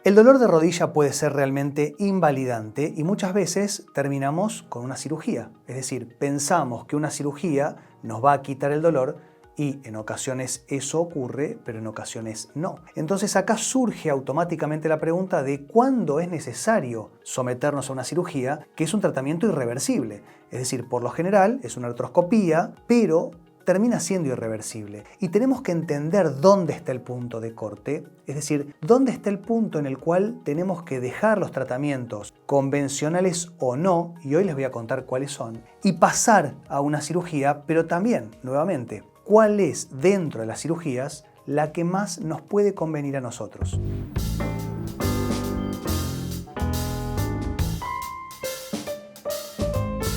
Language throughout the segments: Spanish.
El dolor de rodilla puede ser realmente invalidante y muchas veces terminamos con una cirugía. Es decir, pensamos que una cirugía nos va a quitar el dolor y en ocasiones eso ocurre, pero en ocasiones no. Entonces acá surge automáticamente la pregunta de cuándo es necesario someternos a una cirugía, que es un tratamiento irreversible. Es decir, por lo general es una artroscopía, pero termina siendo irreversible. Y tenemos que entender dónde está el punto de corte, es decir, dónde está el punto en el cual tenemos que dejar los tratamientos convencionales o no, y hoy les voy a contar cuáles son, y pasar a una cirugía, pero también, nuevamente, cuál es dentro de las cirugías la que más nos puede convenir a nosotros.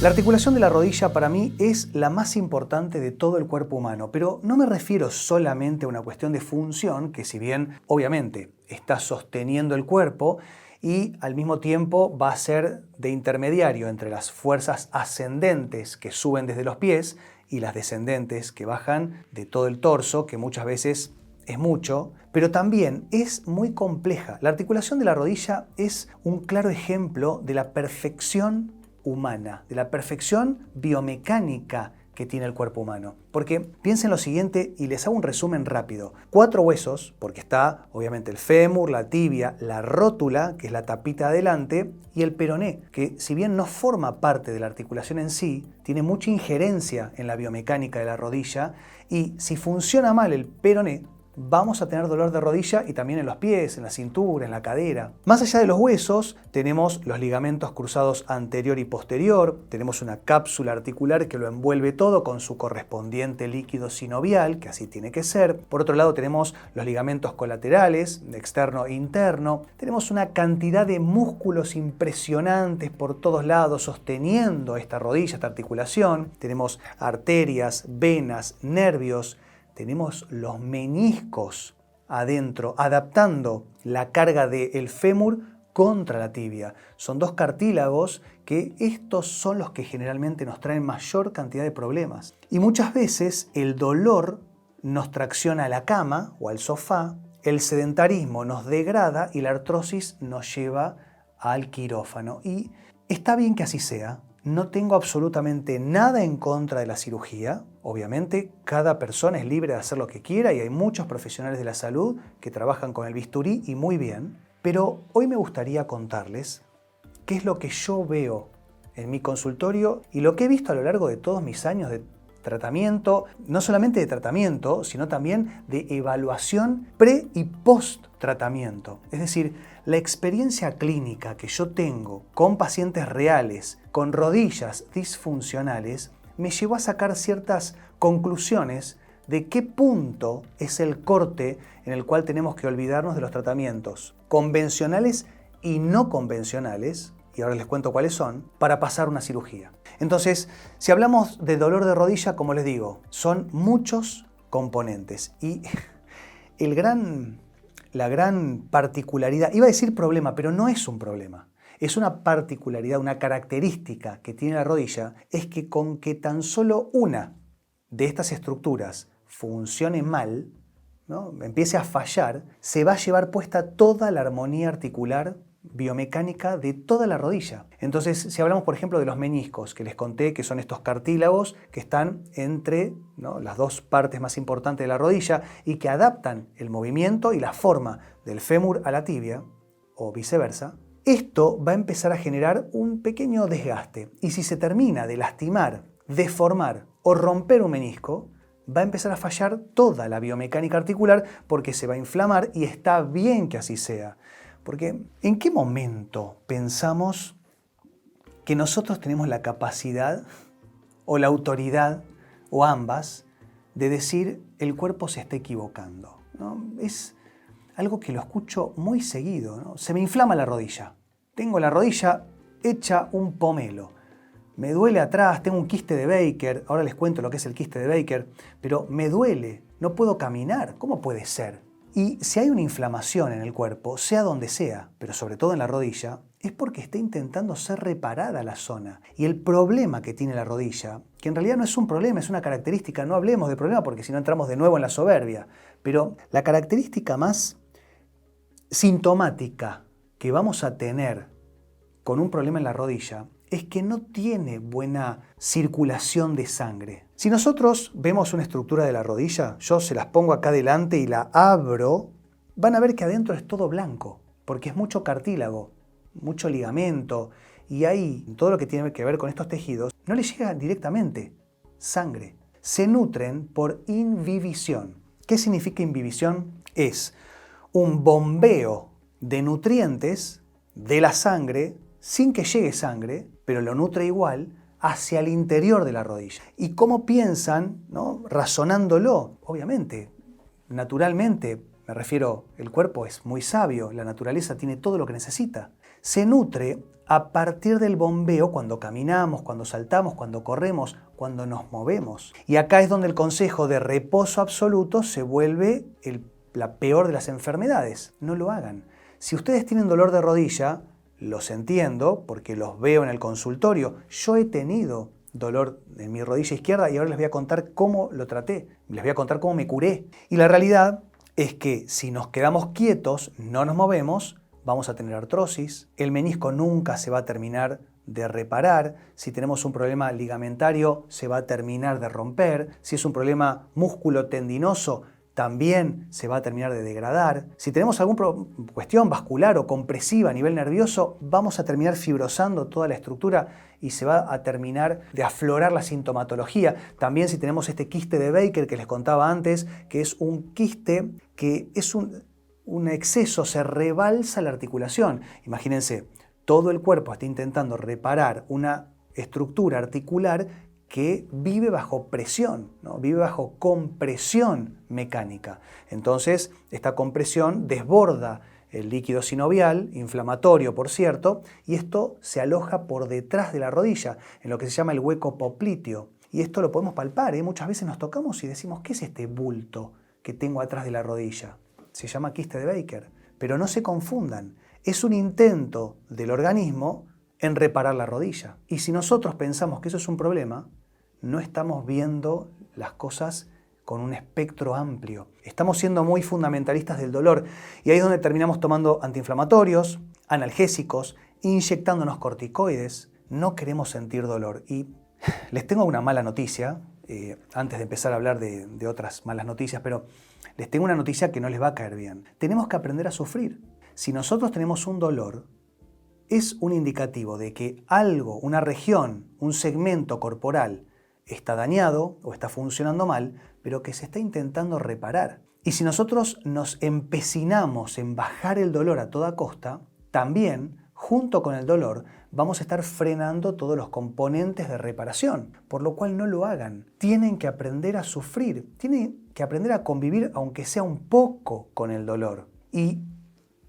La articulación de la rodilla para mí es la más importante de todo el cuerpo humano, pero no me refiero solamente a una cuestión de función, que si bien obviamente está sosteniendo el cuerpo y al mismo tiempo va a ser de intermediario entre las fuerzas ascendentes que suben desde los pies y las descendentes que bajan de todo el torso, que muchas veces es mucho, pero también es muy compleja. La articulación de la rodilla es un claro ejemplo de la perfección humana, de la perfección biomecánica que tiene el cuerpo humano. Porque piensen lo siguiente y les hago un resumen rápido. 4 huesos, porque está obviamente el fémur, la tibia, la rótula, que es la tapita adelante, y el peroné, que si bien no forma parte de la articulación en sí, tiene mucha injerencia en la biomecánica de la rodilla, y si funciona mal el peroné, vamos a tener dolor de rodilla y también en los pies, en la cintura, en la cadera. Más allá de los huesos, tenemos los ligamentos cruzados anterior y posterior, tenemos una cápsula articular que lo envuelve todo con su correspondiente líquido sinovial, que así tiene que ser. Por otro lado tenemos los ligamentos colaterales, externo e interno. Tenemos una cantidad de músculos impresionantes por todos lados sosteniendo esta rodilla, esta articulación. Tenemos arterias, venas, nervios. Tenemos los meniscos adentro, adaptando la carga del fémur contra la tibia. Son 2 cartílagos que estos son los que generalmente nos traen mayor cantidad de problemas. Y muchas veces el dolor nos tracciona a la cama o al sofá, el sedentarismo nos degrada y la artrosis nos lleva al quirófano. Y está bien que así sea. No tengo absolutamente nada en contra de la cirugía. Obviamente, cada persona es libre de hacer lo que quiera y hay muchos profesionales de la salud que trabajan con el bisturí y muy bien. Pero hoy me gustaría contarles qué es lo que yo veo en mi consultorio y lo que he visto a lo largo de todos mis años de tratamiento, no solamente de tratamiento, sino también de evaluación pre y post tratamiento. Es decir, la experiencia clínica que yo tengo con pacientes reales, con rodillas disfuncionales, me llevó a sacar ciertas conclusiones de qué punto es el corte en el cual tenemos que olvidarnos de los tratamientos convencionales y no convencionales, y ahora les cuento cuáles son, para pasar una cirugía. Entonces, si hablamos de dolor de rodilla, como les digo, son muchos componentes y la gran particularidad, iba a decir problema, pero no es un problema, es una particularidad, una característica que tiene la rodilla, es que con que tan solo una de estas estructuras funcione mal, ¿no? Empiece a fallar, se va a llevar puesta toda la armonía articular biomecánica de toda la rodilla. Entonces, si hablamos, por ejemplo, de los meniscos, que les conté que son estos cartílagos que están entre, ¿no?, las 2 partes más importantes de la rodilla y que adaptan el movimiento y la forma del fémur a la tibia, o viceversa, esto va a empezar a generar un pequeño desgaste. Y si se termina de lastimar, deformar o romper un menisco, va a empezar a fallar toda la biomecánica articular porque se va a inflamar y está bien que así sea. Porque ¿en qué momento pensamos que nosotros tenemos la capacidad o la autoridad, o ambas, de decir el cuerpo se está equivocando, ¿no? Es algo que lo escucho muy seguido, ¿no? Se me inflama la rodilla, tengo la rodilla hecha un pomelo, me duele atrás, tengo un quiste de Baker, ahora les cuento lo que es el quiste de Baker, pero me duele, no puedo caminar, ¿cómo puede ser? Y si hay una inflamación en el cuerpo, sea donde sea, pero sobre todo en la rodilla, es porque está intentando ser reparada la zona. Y el problema que tiene la rodilla, que en realidad no es un problema, es una característica, no hablemos de problema porque si no entramos de nuevo en la soberbia, pero la característica más sintomática que vamos a tener con un problema en la rodilla es que no tiene buena circulación de sangre. Si nosotros vemos una estructura de la rodilla, yo se las pongo acá delante y la abro, van a ver que adentro es todo blanco, porque es mucho cartílago, mucho ligamento, y ahí todo lo que tiene que ver con estos tejidos no les llega directamente sangre. Se nutren por imbibición. ¿Qué significa imbibición? Es un bombeo de nutrientes de la sangre sin que llegue sangre, pero lo nutre igual, hacia el interior de la rodilla. ¿Y cómo piensan, ¿no? Razonándolo? Obviamente, naturalmente, me refiero, el cuerpo es muy sabio, la naturaleza tiene todo lo que necesita. Se nutre a partir del bombeo cuando caminamos, cuando saltamos, cuando corremos, cuando nos movemos. Y acá es donde el consejo de reposo absoluto se vuelve la peor de las enfermedades. No lo hagan. Si ustedes tienen dolor de rodilla, los entiendo porque los veo en el consultorio. Yo he tenido dolor en mi rodilla izquierda y ahora les voy a contar cómo lo traté. Les voy a contar cómo me curé. Y la realidad es que si nos quedamos quietos, no nos movemos, vamos a tener artrosis. El menisco nunca se va a terminar de reparar. Si tenemos un problema ligamentario, se va a terminar de romper. Si es un problema músculo-tendinoso, también se va a terminar de degradar. Si tenemos alguna cuestión vascular o compresiva a nivel nervioso, vamos a terminar fibrosando toda la estructura y se va a terminar de aflorar la sintomatología. También si tenemos este quiste de Baker que les contaba antes, que es un quiste que es un exceso, se rebalsa la articulación. Imagínense, todo el cuerpo está intentando reparar una estructura articular que vive bajo presión, ¿no? Vive bajo compresión mecánica. Entonces, esta compresión desborda el líquido sinovial, inflamatorio por cierto, y esto se aloja por detrás de la rodilla, en lo que se llama el hueco popliteo. Y esto lo podemos palpar, ¿eh? Muchas veces nos tocamos y decimos, ¿qué es este bulto que tengo atrás de la rodilla? Se llama quiste de Baker. Pero no se confundan, es un intento del organismo en reparar la rodilla. Y si nosotros pensamos que eso es un problema, no estamos viendo las cosas con un espectro amplio. Estamos siendo muy fundamentalistas del dolor y ahí es donde terminamos tomando antiinflamatorios, analgésicos, inyectándonos corticoides. No queremos sentir dolor. Y les tengo una mala noticia, antes de empezar a hablar de otras malas noticias, pero les tengo una noticia que no les va a caer bien. Tenemos que aprender a sufrir. Si nosotros tenemos un dolor, es un indicativo de que algo, una región, un segmento corporal está dañado o está funcionando mal, pero que se está intentando reparar. Y si nosotros nos empecinamos en bajar el dolor a toda costa, también, junto con el dolor, vamos a estar frenando todos los componentes de reparación, por lo cual no lo hagan. Tienen que aprender a sufrir, tienen que aprender a convivir, aunque sea un poco, con el dolor. Y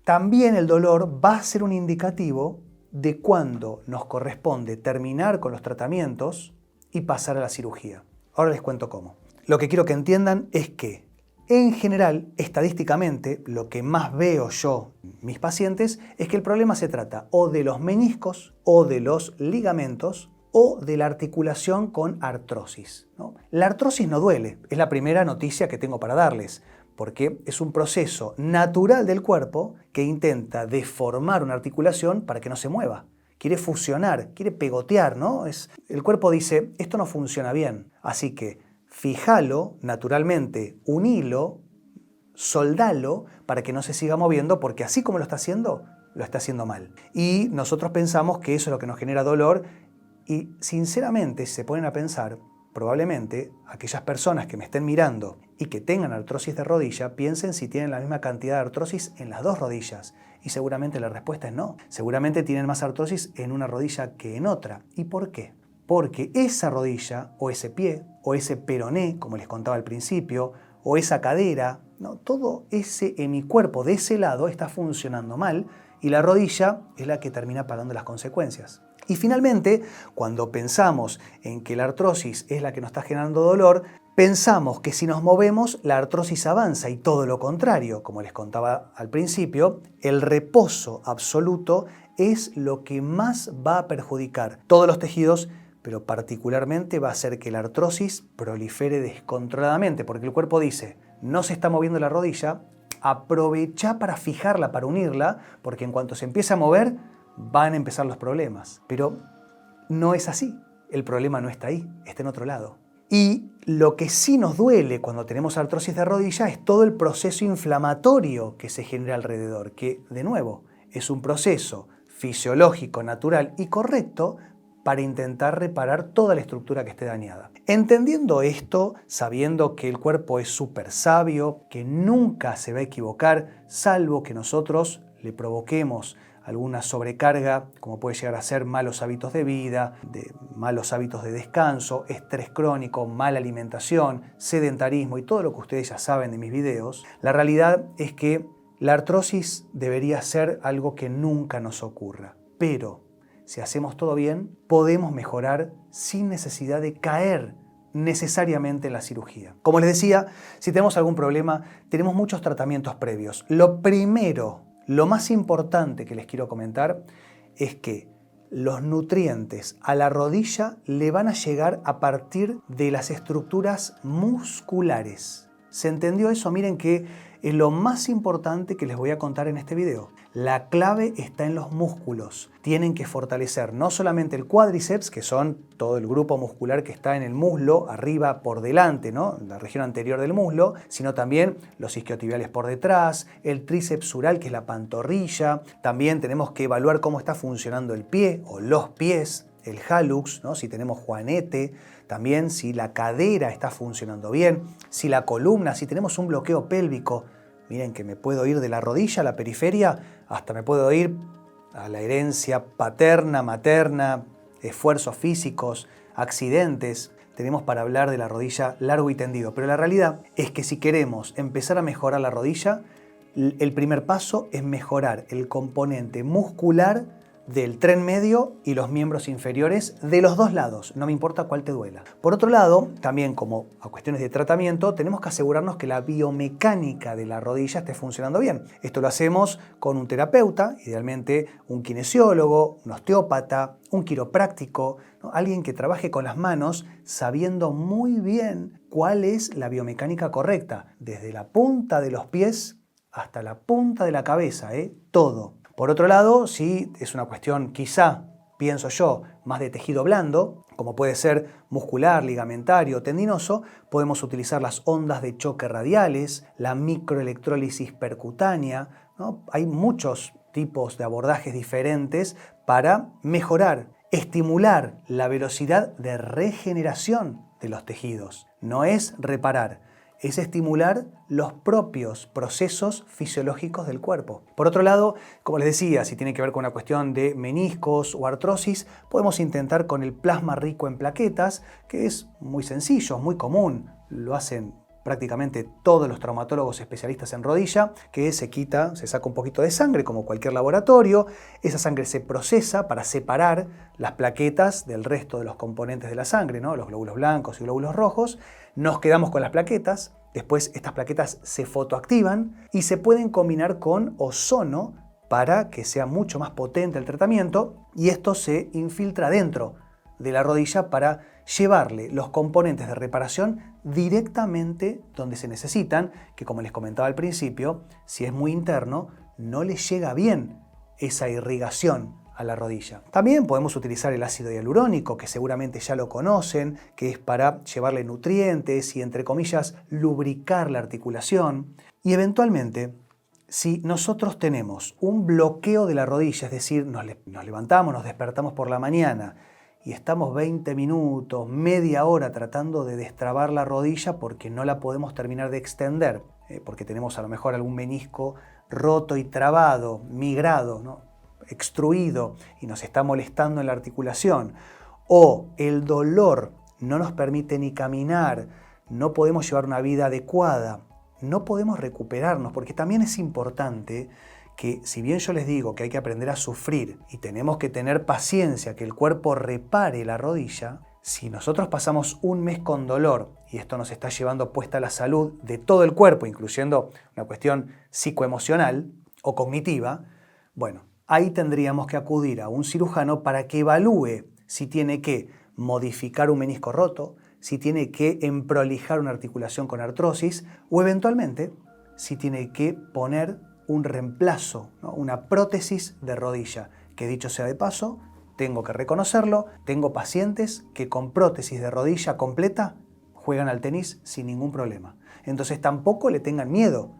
también el dolor va a ser un indicativo de cuándo nos corresponde terminar con los tratamientos y pasar a la cirugía. Ahora les cuento cómo. Lo que quiero que entiendan es que, en general, estadísticamente, lo que más veo yo en mis pacientes es que el problema se trata o de los meniscos, o de los ligamentos, o de la articulación con artrosis, ¿no? La artrosis no duele, es la primera noticia que tengo para darles, porque es un proceso natural del cuerpo que intenta deformar una articulación para que no se mueva. Quiere fusionar, quiere pegotear, ¿no? El cuerpo dice, esto no funciona bien, así que fíjalo naturalmente, unilo, soldalo para que no se siga moviendo, porque así como lo está haciendo mal. Y nosotros pensamos que eso es lo que nos genera dolor y sinceramente, si se ponen a pensar, probablemente aquellas personas que me estén mirando y que tengan artrosis de rodilla, piensen si tienen la misma cantidad de artrosis en las dos rodillas. Y seguramente la respuesta es no. Seguramente tienen más artrosis en una rodilla que en otra. ¿Y por qué? Porque esa rodilla, o ese pie, o ese peroné, como les contaba al principio, o esa cadera, ¿no? Todo ese hemicuerpo de ese lado está funcionando mal y la rodilla es la que termina pagando las consecuencias. Y finalmente, cuando pensamos en que la artrosis es la que nos está generando dolor, pensamos que si nos movemos la artrosis avanza y todo lo contrario. Como les contaba al principio, el reposo absoluto es lo que más va a perjudicar todos los tejidos, pero particularmente va a hacer que la artrosis prolifere descontroladamente, porque el cuerpo dice, no se está moviendo la rodilla, aprovechá para fijarla, para unirla, porque en cuanto se empiece a mover, van a empezar los problemas. Pero no es así. El problema no está ahí, está en otro lado. Y lo que sí nos duele cuando tenemos artrosis de rodilla es todo el proceso inflamatorio que se genera alrededor, que, de nuevo, es un proceso fisiológico, natural y correcto para intentar reparar toda la estructura que esté dañada. Entendiendo esto, sabiendo que el cuerpo es súper sabio, que nunca se va a equivocar, salvo que nosotros le provoquemos alguna sobrecarga, como puede llegar a ser malos hábitos de vida, malos hábitos de descanso, estrés crónico, mala alimentación, sedentarismo y todo lo que ustedes ya saben de mis videos, la realidad es que la artrosis debería ser algo que nunca nos ocurra. Pero si hacemos todo bien, podemos mejorar sin necesidad de caer necesariamente en la cirugía. Como les decía, si tenemos algún problema, tenemos muchos tratamientos previos. Lo más importante que les quiero comentar es que los nutrientes a la rodilla le van a llegar a partir de las estructuras musculares. ¿Se entendió eso? Miren que es lo más importante que les voy a contar en este video. La clave está en los músculos. Tienen que fortalecer no solamente el cuádriceps, que son todo el grupo muscular que está en el muslo, arriba por delante, ¿no? La región anterior del muslo, sino también los isquiotibiales por detrás, el tríceps sural, que es la pantorrilla. También tenemos que evaluar cómo está funcionando el pie o los pies, el hallux, ¿no? Si tenemos juanete, también si la cadera está funcionando bien, si la columna, si tenemos un bloqueo pélvico. Miren que me puedo ir de la rodilla a la periferia, hasta me puedo ir a la herencia paterna, materna, esfuerzos físicos, accidentes. Tenemos para hablar de la rodilla largo y tendido, pero la realidad es que si queremos empezar a mejorar la rodilla, el primer paso es mejorar el componente muscular del tren medio y los miembros inferiores de los dos lados, no me importa cuál te duela. Por otro lado, también como a cuestiones de tratamiento, tenemos que asegurarnos que la biomecánica de la rodilla esté funcionando bien. Esto lo hacemos con un terapeuta, idealmente un kinesiólogo, un osteópata, un quiropráctico, ¿no? Alguien que trabaje con las manos sabiendo muy bien cuál es la biomecánica correcta, desde la punta de los pies hasta la punta de la cabeza, todo. Por otro lado, si es una cuestión quizá, pienso yo, más de tejido blando, como puede ser muscular, ligamentario o tendinoso, podemos utilizar las ondas de choque radiales, la microelectrólisis percutánea, ¿no? Hay muchos tipos de abordajes diferentes para mejorar, estimular la velocidad de regeneración de los tejidos. No es reparar, es estimular los propios procesos fisiológicos del cuerpo. Por otro lado, como les decía, si tiene que ver con una cuestión de meniscos o artrosis, podemos intentar con el plasma rico en plaquetas, que es muy sencillo, muy común, lo hacen prácticamente todos los traumatólogos especialistas en rodilla, que se saca un poquito de sangre como cualquier laboratorio, esa sangre se procesa para separar las plaquetas del resto de los componentes de la sangre, ¿no? Los glóbulos blancos y glóbulos rojos, nos quedamos con las plaquetas, después estas plaquetas se fotoactivan y se pueden combinar con ozono para que sea mucho más potente el tratamiento y esto se infiltra dentro de la rodilla para llevarle los componentes de reparación directamente donde se necesitan, que como les comentaba al principio, si es muy interno, no le llega bien esa irrigación a la rodilla. También podemos utilizar el ácido hialurónico, que seguramente ya lo conocen, que es para llevarle nutrientes y, entre comillas, lubricar la articulación. Y eventualmente, si nosotros tenemos un bloqueo de la rodilla, es decir, nos levantamos, nos despertamos por la mañana y estamos 20 minutos, media hora tratando de destrabar la rodilla porque no la podemos terminar de extender, porque tenemos a lo mejor algún menisco roto y trabado, migrado, ¿no? Extruido y nos está molestando en la articulación, o el dolor no nos permite ni caminar, no podemos llevar una vida adecuada, no podemos recuperarnos, porque también es importante que si bien yo les digo que hay que aprender a sufrir y tenemos que tener paciencia que el cuerpo repare la rodilla, si nosotros pasamos un mes con dolor y esto nos está llevando puesta la salud de todo el cuerpo, incluyendo una cuestión psicoemocional o cognitiva, bueno, ahí tendríamos que acudir a un cirujano para que evalúe si tiene que modificar un menisco roto, si tiene que emprolijar una articulación con artrosis o eventualmente si tiene que poner un reemplazo, ¿no? Una prótesis de rodilla, que dicho sea de paso, tengo que reconocerlo, tengo pacientes que con prótesis de rodilla completa juegan al tenis sin ningún problema. Entonces tampoco le tengan miedo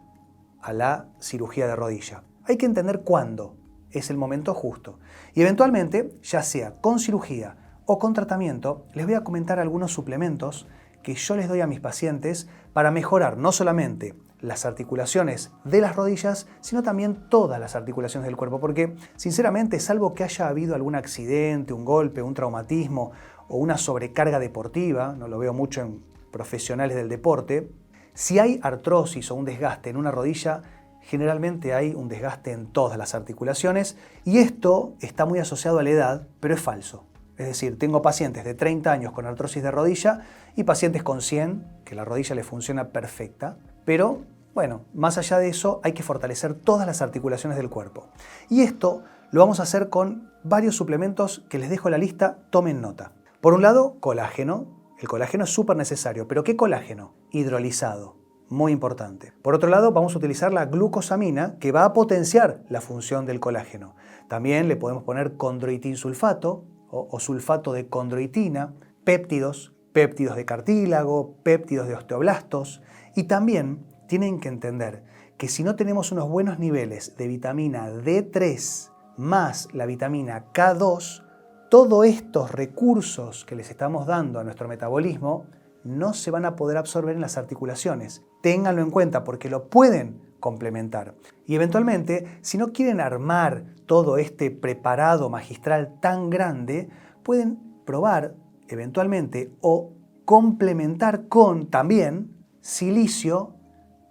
a la cirugía de rodilla. Hay que entender cuándo es el momento justo. Y eventualmente, ya sea con cirugía o con tratamiento, les voy a comentar algunos suplementos que yo les doy a mis pacientes para mejorar no solamente las articulaciones de las rodillas, sino también todas las articulaciones del cuerpo, porque sinceramente, salvo que haya habido algún accidente, un golpe, un traumatismo o una sobrecarga deportiva, no lo veo mucho en profesionales del deporte, si hay artrosis o un desgaste en una rodilla, generalmente hay un desgaste en todas las articulaciones y esto está muy asociado a la edad, pero es falso. Es decir, tengo pacientes de 30 años con artrosis de rodilla y pacientes con 100 que la rodilla les funciona perfecta, pero bueno, más allá de eso hay que fortalecer todas las articulaciones del cuerpo. Y esto lo vamos a hacer con varios suplementos que les dejo en la lista, tomen nota. Por un lado, colágeno. El colágeno es súper necesario, pero ¿qué colágeno? Hidrolizado. Muy importante. Por otro lado, vamos a utilizar la glucosamina, que va a potenciar la función del colágeno. También le podemos poner condroitinsulfato o sulfato de condroitina, péptidos de cartílago, péptidos de osteoblastos. Y también tienen que entender que si no tenemos unos buenos niveles de vitamina D3 más la vitamina K2, todos estos recursos que les estamos dando a nuestro metabolismo no se van a poder absorber en las articulaciones. Ténganlo en cuenta porque lo pueden complementar. Y eventualmente, si no quieren armar todo este preparado magistral tan grande, pueden probar eventualmente o complementar con también silicio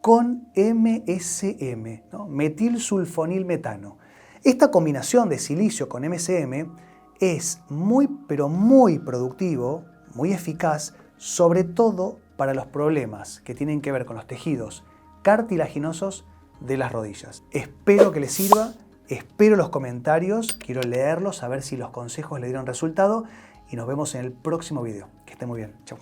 con MSM, ¿no? Metilsulfonilmetano. Esta combinación de silicio con MSM es muy, pero muy productivo, muy eficaz, sobre todo para los problemas que tienen que ver con los tejidos cartilaginosos de las rodillas. Espero que les sirva, espero los comentarios, quiero leerlos, a ver si los consejos le dieron resultado y nos vemos en el próximo video. Que esté muy bien. Chau.